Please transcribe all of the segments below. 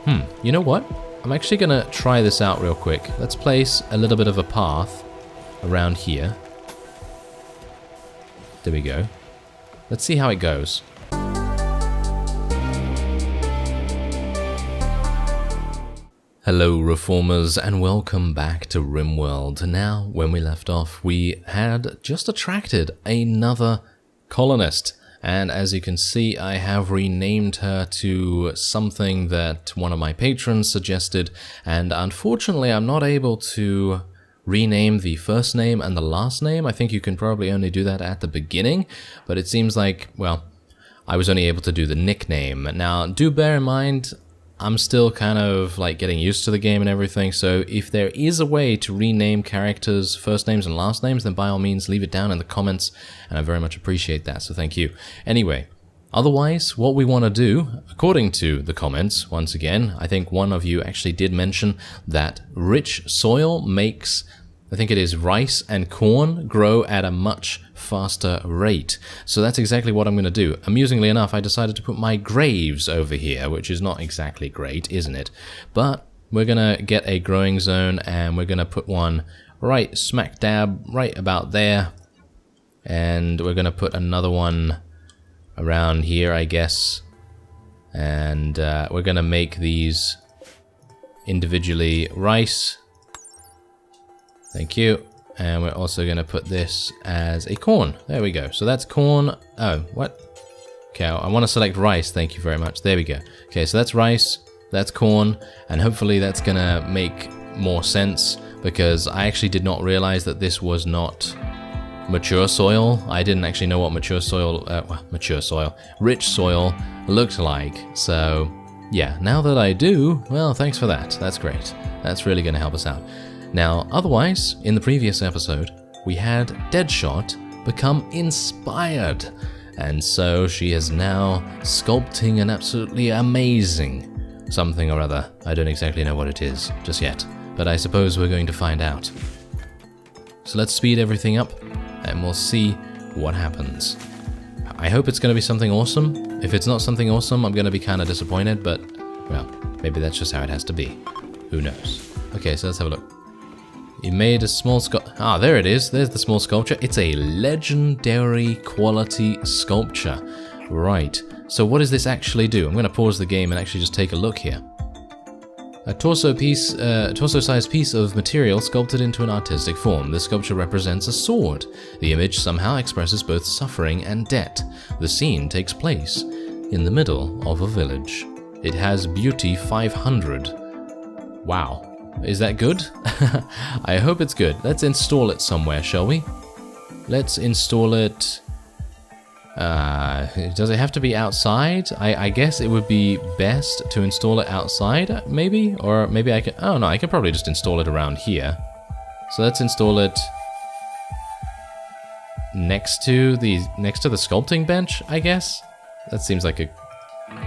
You know what? I'm actually going to try this out real quick. Let's place a little bit of a path around here. There we go. Let's see how it goes. Hello reformers and welcome back to RimWorld. Now, when we left off, we had just attracted another colonist. And as you can see, I have renamed her to something that one of my patrons suggested. And unfortunately, I'm not able to rename the first name and the last name. I think you can probably only do that at the beginning. But it seems like, well, I was only able to do the nickname. Now, do bear in mind, I'm still kind of like getting used to the game and everything, so if there is a way to rename characters' first names and last names, then by all means leave it down in the comments, and I very much appreciate that, so thank you. Anyway, otherwise, what we want to do, according to the comments, once again, I think one of you actually did mention that rich soil makes, I think it is rice and corn, grow at a much faster rate. So that's exactly what I'm going to do. Amusingly enough, I decided to put my graves over here, which is not exactly great, isn't it? But we're going to get a growing zone, and we're going to put one right smack dab right about there. And we're going to put another one around here, I guess. And we're going to make these individually rice. Thank you. And we're also going to put this as a corn. There we go. So that's corn. Oh, what? Okay, I want to select rice. Thank you very much. There we go. Okay, so that's rice. That's corn. And hopefully that's going to make more sense, because I actually did not realize that this was not mature soil. I didn't actually know what rich soil looked like. So yeah, now that I do, well, thanks for that. That's great. That's really going to help us out. Now, otherwise, in the previous episode, we had Deadshot become inspired, and so she is now sculpting an absolutely amazing something or other. I don't exactly know what it is just yet, but I suppose we're going to find out. So let's speed everything up, and we'll see what happens. I hope it's going to be something awesome. If it's not something awesome, I'm going to be kind of disappointed, but, well, maybe that's just how it has to be. Who knows? Okay, so let's have a look. You made a small ah, there it is. There's the small sculpture. It's a legendary quality sculpture. Right. So what does this actually do? I'm going to pause the game and actually just take a look here. A torso-sized piece of material sculpted into an artistic form. This sculpture represents a sword. The image somehow expresses both suffering and debt. The scene takes place in the middle of a village. It has beauty 500. Wow. Is that good? I hope it's good. Let's install it somewhere, shall we? Let's install it. Does it have to be outside? I guess it would be best to install it outside, maybe? Or maybe I can... Oh no, I can probably just install it around here. So let's install it next to the sculpting bench, I guess? That seems like a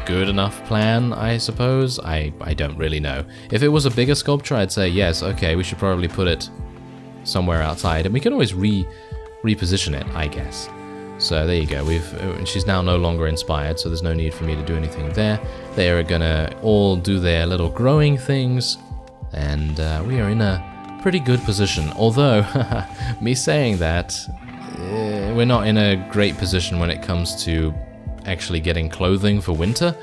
good enough plan, I suppose. I don't really know. If it was a bigger sculpture, I'd say yes, okay, we should probably put it somewhere outside, and we can always reposition it, I guess. So there you go. She's now no longer inspired, so there's no need for me to do anything there. They are gonna all do their little growing things, and we are in a pretty good position. Although, me saying that, we're not in a great position when it comes to actually getting clothing for winter,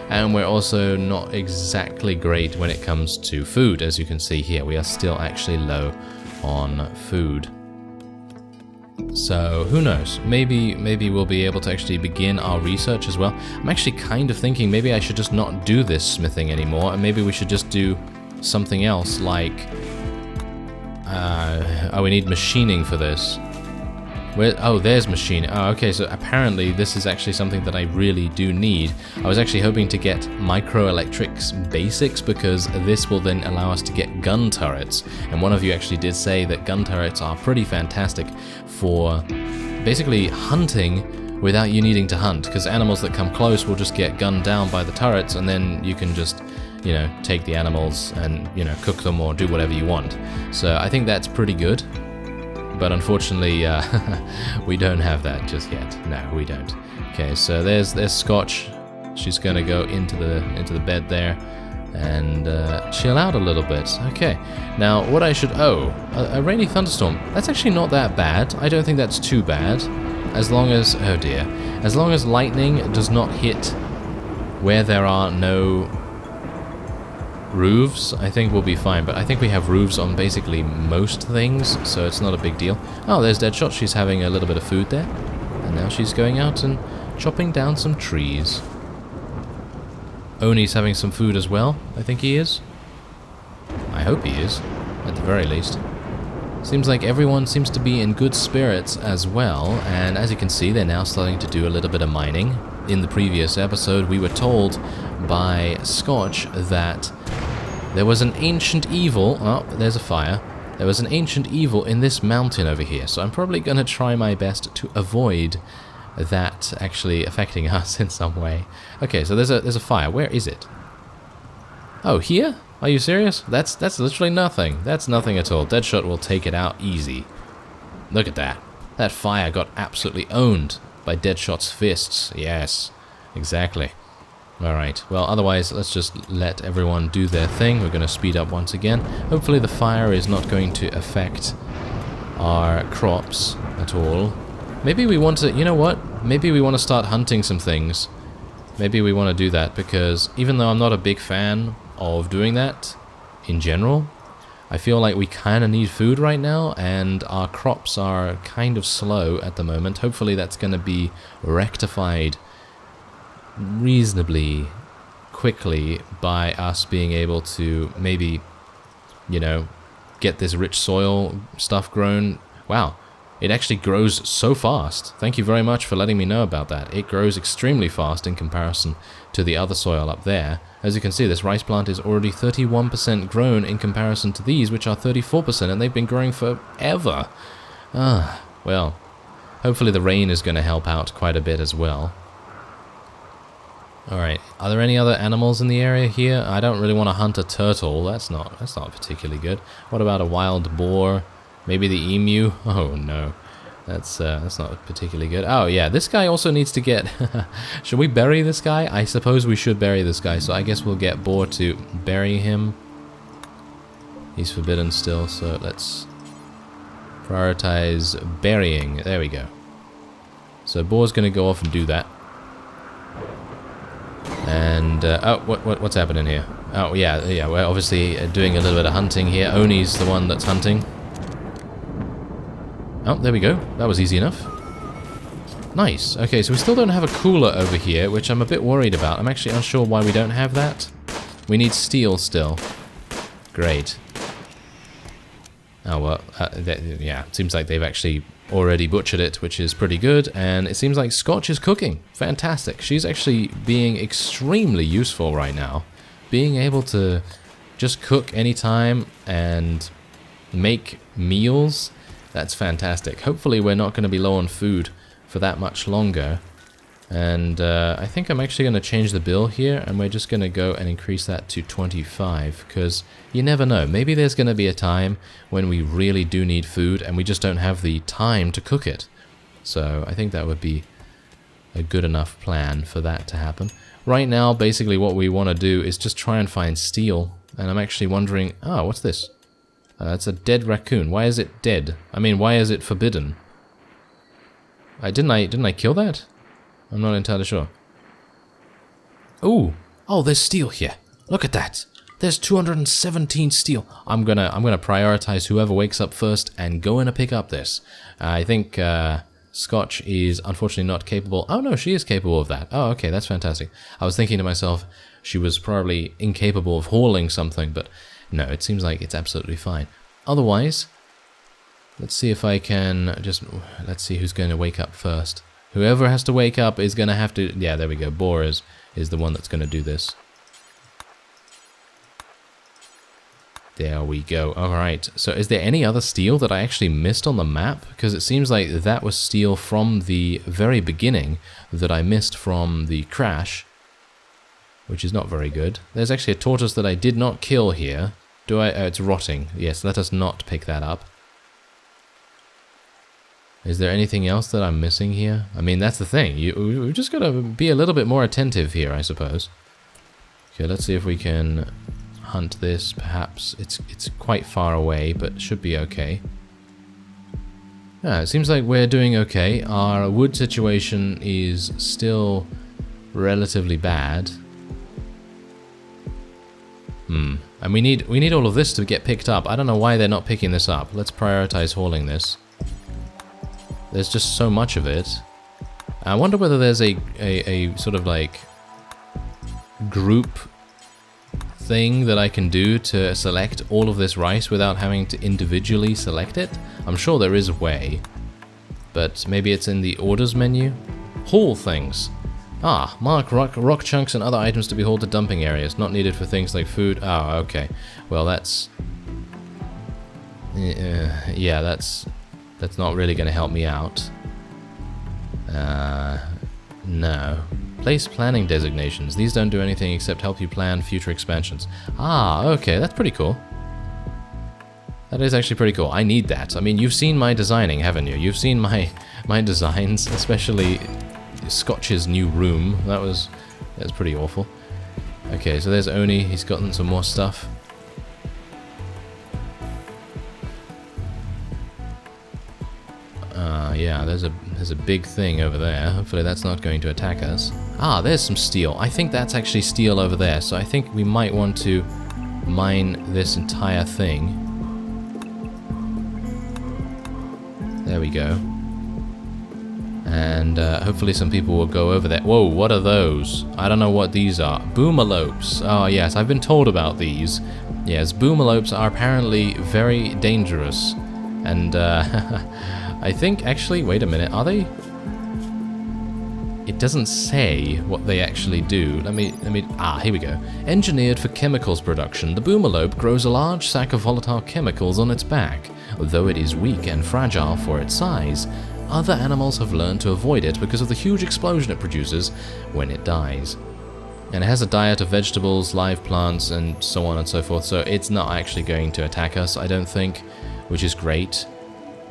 and we're also not exactly great when it comes to food. As you can see here, we are still actually low on food. So who knows, maybe we'll be able to actually begin our research as well. I'm actually kind of thinking maybe I should just not do this smithing anymore, and maybe we should just do something else like oh, we need machining for this. Oh, there's machining. Oh, okay, so apparently this is actually something that I really do need. I was actually hoping to get microelectrics basics, because this will then allow us to get gun turrets. And one of you actually did say that gun turrets are pretty fantastic for basically hunting without you needing to hunt, because animals that come close will just get gunned down by the turrets, and then you can just, you know, take the animals and, you know, cook them or do whatever you want. So I think that's pretty good. But unfortunately, we don't have that just yet. No, we don't. Okay, so there's Scotch. She's gonna go into the bed there, and chill out a little bit. Okay, now what I should... Oh, a rainy thunderstorm. That's actually not that bad. I don't think that's too bad. As long as... Oh dear. As long as lightning does not hit where there are no roofs, I think we'll be fine. But I think we have roofs on basically most things, so it's not a big deal. Oh, there's Deadshot. She's having a little bit of food there. And now she's going out and chopping down some trees. Oni's having some food as well, I think he is. I hope he is, at the very least. Seems like everyone seems to be in good spirits as well, and as you can see, they're now starting to do a little bit of mining. In the previous episode, we were told by Scotch that there was an ancient evil... Oh, there's a fire. There was an ancient evil in this mountain over here, so I'm probably going to try my best to avoid that actually affecting us in some way. Okay, so there's a fire. Where is it? Oh, here? Are you serious? That's literally nothing. That's nothing at all. Deadshot will take it out easy. Look at that. That fire got absolutely owned by Deadshot's fists. Yes, exactly. Alright, well, otherwise, let's just let everyone do their thing. We're going to speed up once again. Hopefully the fire is not going to affect our crops at all. Maybe we want to, you know what? Maybe we want to start hunting some things. Maybe we want to do that, because even though I'm not a big fan of doing that in general, I feel like we kind of need food right now, and our crops are kind of slow at the moment. Hopefully that's going to be rectified reasonably quickly by us being able to maybe, you know, get this rich soil stuff grown. Wow. It actually grows so fast. Thank you very much for letting me know about that. It grows extremely fast in comparison to the other soil up there. As you can see, this rice plant is already 31% grown in comparison to these, which are 34%, and they've been growing forever. Well, hopefully the rain is going to help out quite a bit as well. Alright, are there any other animals in the area here? I don't really want to hunt a turtle. That's not particularly good. What about a wild boar? Maybe the emu? Oh no, that's not particularly good. Oh yeah, this guy also needs to get... Should we bury this guy? I suppose we should bury this guy, so I guess we'll get Boar to bury him. He's forbidden still, so let's prioritize burying. There we go. So Boar's going to go off and do that. And, oh, what's happening here? Oh yeah, we're obviously doing a little bit of hunting here. Oni's the one that's hunting. Oh, there we go. That was easy enough. Nice. Okay, so we still don't have a cooler over here, which I'm a bit worried about. I'm actually unsure why we don't have that. We need steel still. Great. Oh, well, yeah, it seems like they've actually already butchered it, which is pretty good. And it seems like Scotch is cooking. Fantastic. She's actually being extremely useful right now. Being able to just cook anytime and make meals... That's fantastic. Hopefully we're not going to be low on food for that much longer. And I think I'm actually going to change the bill here, and we're just going to go and increase that to 25, because you never know. Maybe there's going to be a time when we really do need food and we just don't have the time to cook it. So I think that would be a good enough plan for that to happen. Right now, basically what we want to do is just try and find steel. And I'm actually wondering, oh, what's this? It's a dead raccoon. Why is it dead? I mean, why is it forbidden? Didn't I kill that? I'm not entirely sure. Ooh! Oh, there's steel here. Look at that. There's 217 steel. I'm gonna prioritize whoever wakes up first and go in and pick up this. I think Scotch is unfortunately not capable. Oh no, she is capable of that. Oh, okay, that's fantastic. I was thinking to myself, she was probably incapable of hauling something, but no, it seems like it's absolutely fine. Otherwise, let's see if I can just... Let's see who's going to wake up first. Whoever has to wake up is going to have to... Yeah, there we go. Boar is the one that's going to do this. There we go. Alright, so is there any other steel that I actually missed on the map? Because it seems like that was steel from the very beginning that I missed from the crash, which is not very good. There's actually a tortoise that I did not kill here. Do I? Oh, it's rotting. Yes, let us not pick that up. Is there anything else that I'm missing here? I mean, that's the thing. We've just got to be a little bit more attentive here, I suppose. Okay, let's see if we can hunt this, perhaps. It's quite far away, but should be okay. Yeah, it seems like we're doing okay. Our wood situation is still relatively bad. And we need all of this to get picked up. I don't know why they're not picking this up. Let's prioritize hauling this. There's just so much of it. I wonder whether there's a sort of like group thing that I can do to select all of this rice without having to individually select it. I'm sure there is a way, but maybe it's in the orders menu. Haul things. Ah, mark rock chunks and other items to be hauled to dumping areas, not needed for things like food. Oh, okay. Well, that's... yeah, that's not really going to help me out. No. Place planning designations. These don't do anything except help you plan future expansions. Ah, okay, that's pretty cool. That is actually pretty cool. I need that. I mean, you've seen my designing, haven't you? You've seen my designs, especially Scotch's new room. That's pretty awful. Okay, so there's Oni. He's gotten some more stuff. Yeah, there's a big thing over there. Hopefully that's not going to attack us. Ah, there's some steel. I think that's actually steel over there, so I think we might want to mine this entire thing. There we go. And hopefully some people will go over there. Whoa, what are those? I don't know what these are. Boomalopes. Oh yes, I've been told about these. Yes, boomalopes are apparently very dangerous. And I think actually, wait a minute, are they? It doesn't say what they actually do. Let me, here we go. Engineered for chemicals production, the boomalope grows a large sack of volatile chemicals on its back. Though it is weak and fragile for its size, other animals have learned to avoid it because of the huge explosion it produces when it dies. And it has a diet of vegetables, live plants, and so on and so forth, so it's not actually going to attack us, I don't think, which is great.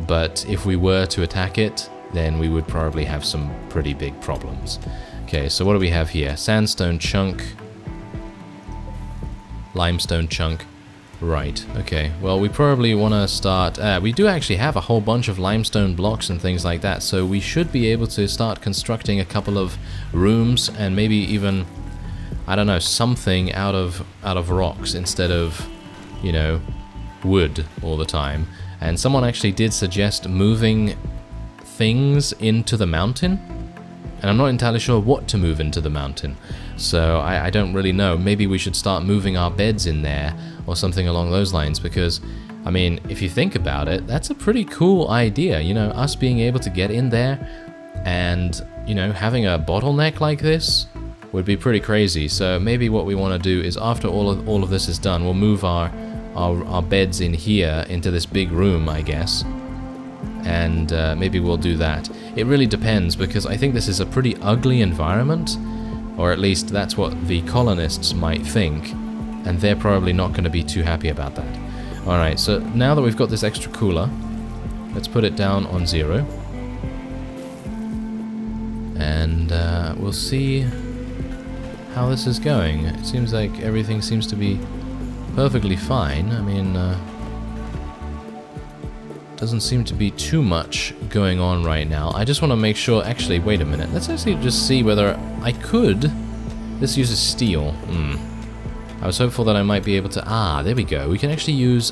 But if we were to attack it, then we would probably have some pretty big problems. Okay, so what do we have here? Sandstone chunk. Limestone chunk. Right, okay. Well, we probably want to start... we do actually have a whole bunch of limestone blocks and things like that, so we should be able to start constructing a couple of rooms and maybe even, I don't know, something out of rocks instead of, you know, wood all the time. And someone actually did suggest moving things into the mountain, and I'm not entirely sure what to move into the mountain, so I don't really know. Maybe we should start moving our beds in there or something along those lines, because I mean, if you think about it, that's a pretty cool idea, you know, us being able to get in there and, you know, having a bottleneck like this would be pretty crazy. So maybe what we want to do is, after all of this is done, we'll move our beds in here into this big room, I guess, and maybe we'll do that. It really depends, because I think this is a pretty ugly environment, or at least that's what the colonists might think, and they're probably not going to be too happy about that. Alright, so now that we've got this extra cooler, let's put it down on 0, and we'll see how this is going. It seems like everything seems to be perfectly fine. I mean, doesn't seem to be too much going on right now. I just want to make sure... Actually, wait a minute. Let's actually just see whether I could... This uses steel. I was hopeful that I might be able to... Ah, there we go. We can actually use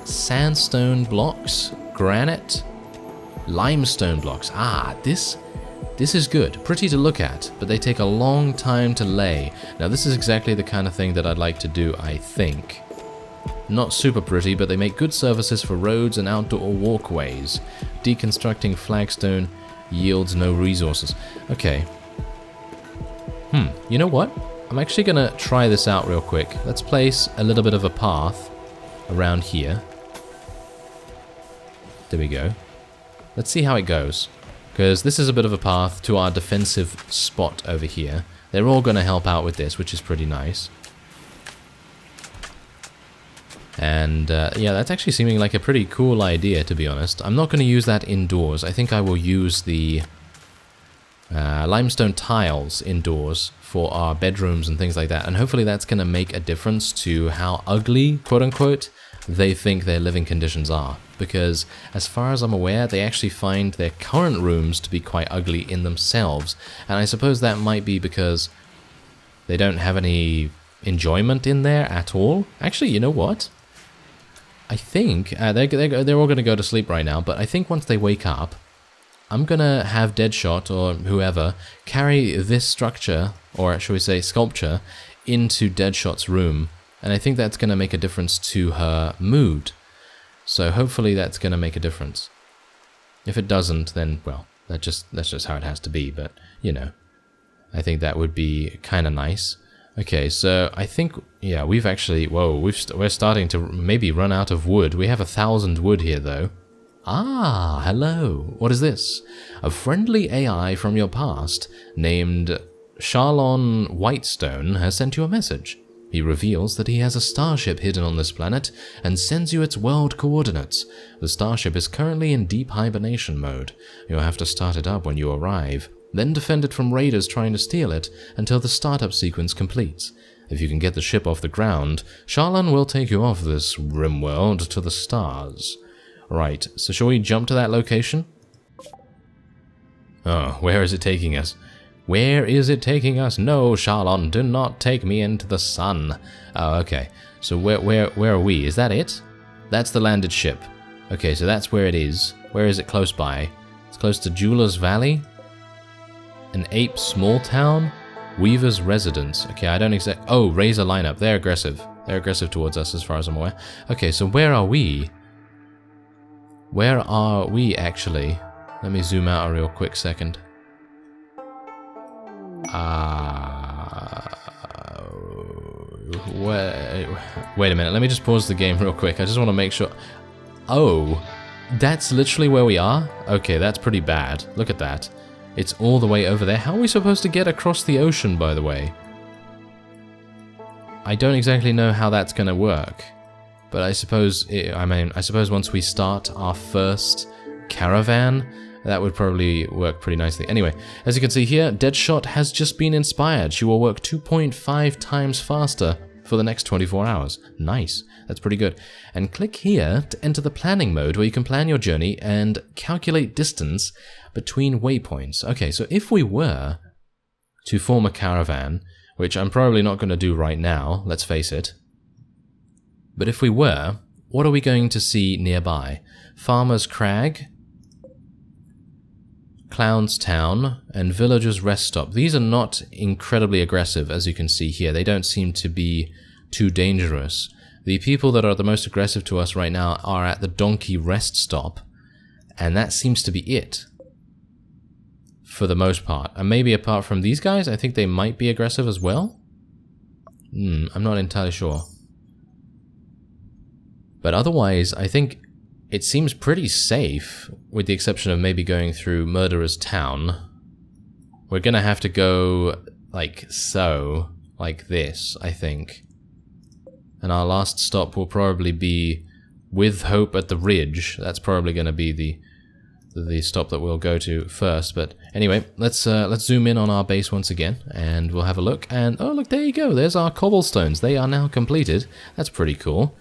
sandstone blocks, granite, limestone blocks. Ah, this is good. Pretty to look at, but they take a long time to lay. Now, this is exactly the kind of thing that I'd like to do, I think. Not super pretty, but they make good surfaces for roads and outdoor walkways. Deconstructing flagstone yields no resources. Okay. You know what? I'm actually gonna try this out real quick. Let's place a little bit of a path around here. There we go. Let's see how it goes, because this is a bit of a path to our defensive spot over here. They're all gonna help out with this, which is pretty nice. And yeah, that's actually seeming like a pretty cool idea, to be honest. I'm not going to use that indoors. I think I will use the limestone tiles indoors for our bedrooms and things like that. And hopefully that's going to make a difference to how ugly, quote unquote, they think their living conditions are. Because as far as I'm aware, they actually find their current rooms to be quite ugly in themselves. And I suppose that might be because they don't have any enjoyment in there at all. Actually, you know what? I think they're all going to go to sleep right now, but I think once they wake up, I'm going to have Deadshot or whoever carry this structure, or shall we say sculpture, into Deadshot's room. And I think that's going to make a difference to her mood. So hopefully that's going to make a difference. If it doesn't, then, well, that's just how it has to be. But, you know, I think that would be kind of nice. Okay, so I think, yeah, we've actually, whoa, we're starting to maybe run out of wood. We have 1,000 wood here, though. Ah, hello. What is this? A friendly AI from your past named Charlon Whitestone has sent you a message. He reveals that he has a starship hidden on this planet and sends you its world coordinates. The starship is currently in deep hibernation mode. You'll have to start it up when you arrive, then defend it from raiders trying to steal it until the startup sequence completes. If you can get the ship off the ground, Charlon will take you off this RimWorld to the stars. Right, so shall we jump to that location? Oh, where is it taking us? Where is it taking us? No, Charlon, do not take me into the sun. Oh, okay. So where are we? Is that it? That's the landed ship. Okay, so that's where it is. Where is it close by? It's close to Jeweler's Valley? An ape small town? Weaver's Residence. Okay, I don't exact... Oh, Razor lineup. They're aggressive. They're aggressive towards us as far as I'm aware. Okay, so where are we? Where are we, actually? Let me zoom out a real quick second. Wait a minute, let me just pause the game real quick. I just want to make sure... Oh, that's literally where we are? Okay, that's pretty bad. Look at that. It's all the way over there. How are we supposed to get across the ocean, by the way? I don't exactly know how that's going to work. But I suppose, I suppose once we start our first caravan, that would probably work pretty nicely. Anyway, as you can see here, Deadshot has just been inspired. She will work 2.5 times faster for the next 24 hours. Nice. That's pretty good. And click here to enter the planning mode where you can plan your journey and calculate distance between waypoints. Okay, so if we were to form a caravan, which I'm probably not going to do right now, let's face it. But if we were, what are we going to see nearby? Farmer's Crag, Clown's Town, and Villager's Rest Stop. These are not incredibly aggressive, as you can see here. They don't seem to be too dangerous. The people that are the most aggressive to us right now are at the Donkey Rest Stop, and that seems to be it. For the most part. And maybe apart from these guys, I think they might be aggressive as well? I'm not entirely sure. But otherwise, I think it seems pretty safe, with the exception of maybe going through Murderer's Town. We're gonna have to go like so, like this, I think. And our last stop will probably be With Hope at the Ridge. That's probably gonna be the stop that we'll go to first. But anyway, let's zoom in on our base once again, and we'll have a look. And oh, look, there you go. There's our cobblestones. They are now completed. That's pretty cool.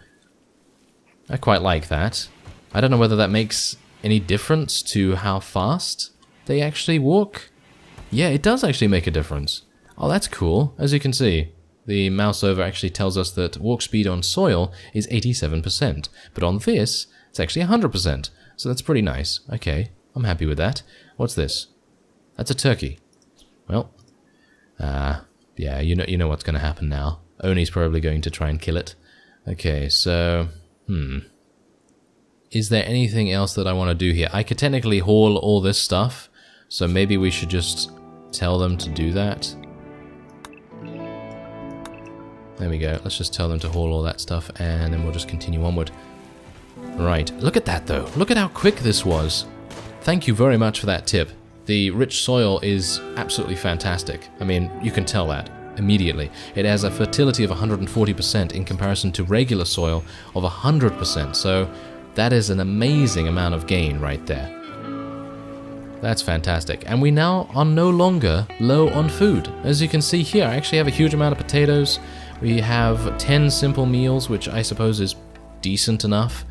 I quite like that. I don't know whether that makes any difference to how fast they actually walk. Yeah, it does actually make a difference. Oh, that's cool. As you can see, the mouse over actually tells us that walk speed on soil is 87%, but on this, it's actually 100%. So that's pretty nice. Okay, I'm happy with that. What's this? That's a turkey. Well, yeah, you know what's going to happen now. Oni's probably going to try and kill it. Okay, so... Is there anything else that I want to do here? I could technically haul all this stuff, so maybe we should just tell them to do that. There we go. Let's just tell them to haul all that stuff, and then we'll just continue onward. Right. Look at that, though. Look at how quick this was. Thank you very much for that tip. The rich soil is absolutely fantastic. I mean, you can tell that immediately. It has a fertility of 140% in comparison to regular soil of 100%, so that is an amazing amount of gain right there. That's fantastic. And we now are no longer low on food. As you can see here, I actually have a huge amount of potatoes. We have 10 simple meals, which I suppose is decent enough.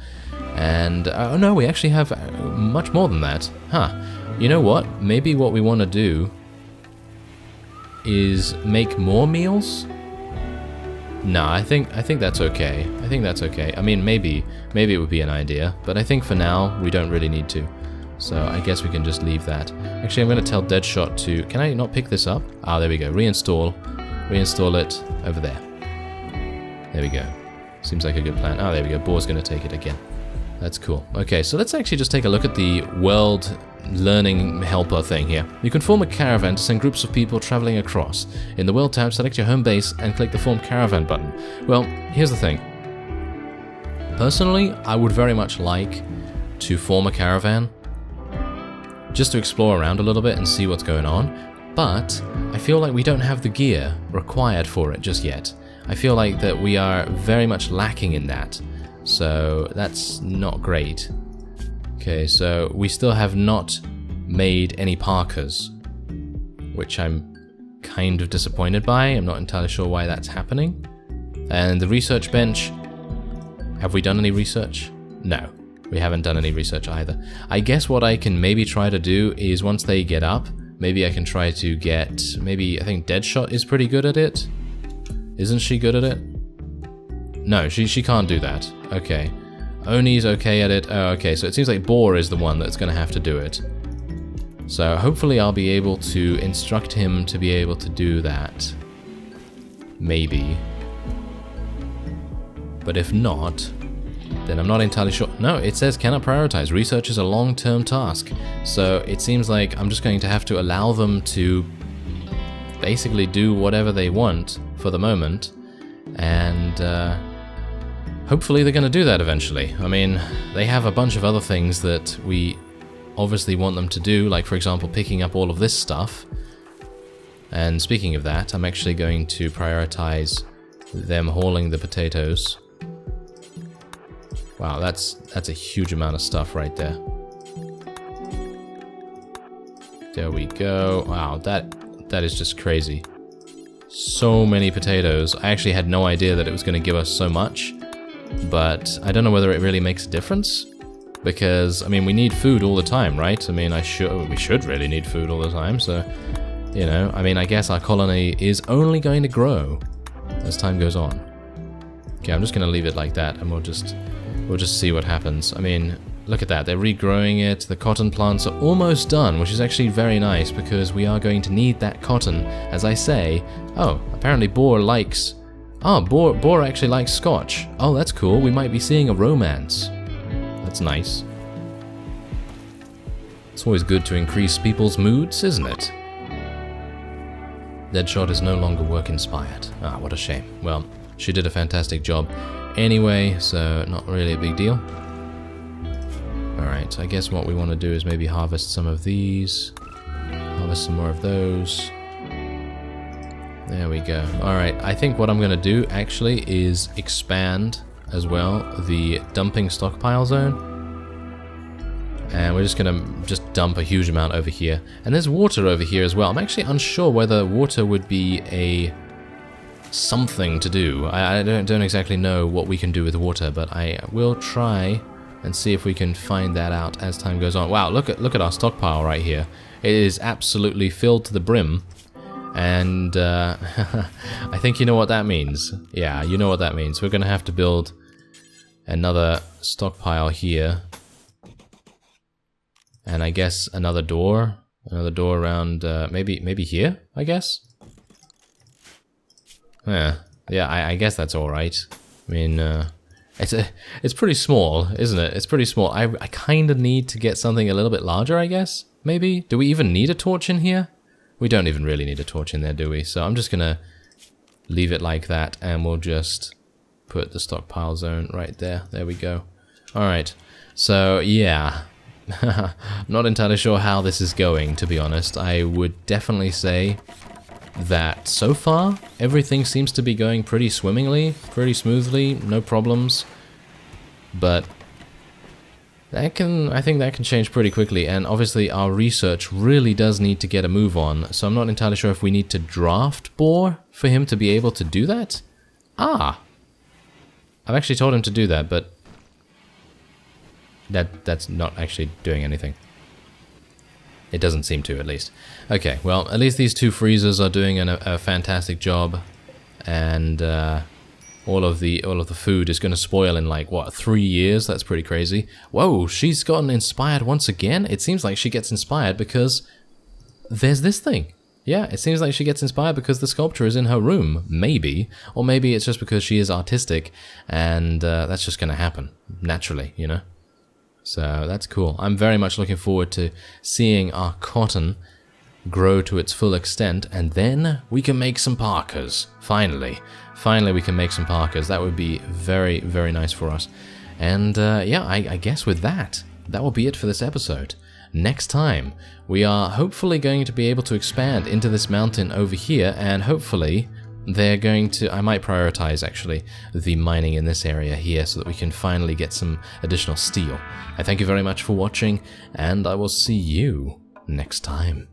And, oh no, we actually have much more than that. Huh. You know what? Maybe what we want to do is make more meals? No, I think that's okay. I think that's okay. I mean, maybe it would be an idea, but I think for now, we don't really need to. So I guess we can just leave that. Actually, I'm going to tell Deadshot to... Can I not pick this up? Ah, there we go. Reinstall it over there. There we go. Seems like a good plan. Oh, there we go. Boar's going to take it again. That's cool. Okay, so let's actually just take a look at the world learning helper thing here. You can form a caravan to send groups of people traveling across. In the world tab, select your home base and click the form caravan button. Well, here's the thing. Personally, I would very much like to form a caravan just to explore around a little bit and see what's going on, but I feel like we don't have the gear required for it just yet. I feel like that we are very much lacking in that, so that's not great. Okay, so we still have not made any parkas, which I'm kind of disappointed by. I'm not entirely sure why that's happening. And the research bench, have we done any research? No. We haven't done any research either. I guess what I can maybe try to do is once they get up, maybe I can try to get... Maybe, I think Deadshot is pretty good at it. Isn't she good at it? No, she can't do that. Okay. Oni's okay at it. Oh, okay, so it seems like Boar is the one that's going to have to do it. So hopefully I'll be able to instruct him to be able to do that. Maybe. But if not... then I'm not entirely sure. No, it says cannot prioritize. Research is a long-term task. So it seems like I'm just going to have to allow them to basically do whatever they want for the moment. And hopefully they're going to do that eventually. I mean, they have a bunch of other things that we obviously want them to do, like for example picking up all of this stuff. And speaking of that, I'm actually going to prioritize them hauling the potatoes. Wow, that's a huge amount of stuff right there. There we go. Wow, that is just crazy. So many potatoes. I actually had no idea that it was going to give us so much, but I don't know whether it really makes a difference, because I mean we need food all the time, right? I mean we should really need food all the time, so you know, I mean I guess our colony is only going to grow as time goes on. Okay, I'm just going to leave it like that, and we'll just see what happens. I mean, look at that. They're regrowing it. The cotton plants are almost done, which is actually very nice because we are going to need that cotton. As I say, oh, apparently Boar likes... Oh, Boar actually likes Scotch. Oh, that's cool. We might be seeing a romance. That's nice. It's always good to increase people's moods, isn't it? Deadshot is no longer work-inspired. Ah, what a shame. Well, she did a fantastic job anyway, so not really a big deal. Alright, I guess what we want to do is maybe harvest some of these. Harvest some more of those. There we go. Alright, I think what I'm going to do actually is expand as well the dumping stockpile zone. And we're just going to dump a huge amount over here. And there's water over here as well. I'm actually unsure whether water would be a... something to do. I don't exactly know what we can do with water, but I will try and see if we can find that out as time goes on. Wow, look at our stockpile right here. It is absolutely filled to the brim, and I think you know what that means. Yeah, you know what that means. We're gonna have to build another stockpile here, and I guess another door around maybe here, I guess. Yeah, I guess that's all right. I mean, it's pretty small, isn't it? It's pretty small. I kind of need to get something a little bit larger, I guess. Maybe. Do we even need a torch in here? We don't even really need a torch in there, do we? So I'm just gonna leave it like that, and we'll just put the stockpile zone right there. There we go. All right. So yeah, not entirely sure how this is going, to be honest. I would definitely say that so far everything seems to be going pretty swimmingly, pretty smoothly, no problems, but I think that can change pretty quickly, and obviously our research really does need to get a move on, so I'm not entirely sure if we need to draft Boar for him to be able to do that. Ah! I've actually told him to do that, but that's not actually doing anything. It doesn't seem to, at least. Okay, well, at least these two freezers are doing a fantastic job, and all of the food is going to spoil in, like, what, 3 years? That's pretty crazy. Whoa, she's gotten inspired once again? It seems like she gets inspired because there's this thing. Yeah, it seems like she gets inspired because the sculpture is in her room, maybe. Or maybe it's just because she is artistic, and that's just going to happen, naturally, you know? So that's cool. I'm very much looking forward to seeing our cotton grow to its full extent, and then we can make some parkas. Finally we can make some parkas. That would be very, very nice for us. And yeah, I guess with that will be it for this episode. Next time, we are hopefully going to be able to expand into this mountain over here, and hopefully they're going to, I might prioritize actually the mining in this area here so that we can finally get some additional steel. I thank you very much for watching, and I will see you next time.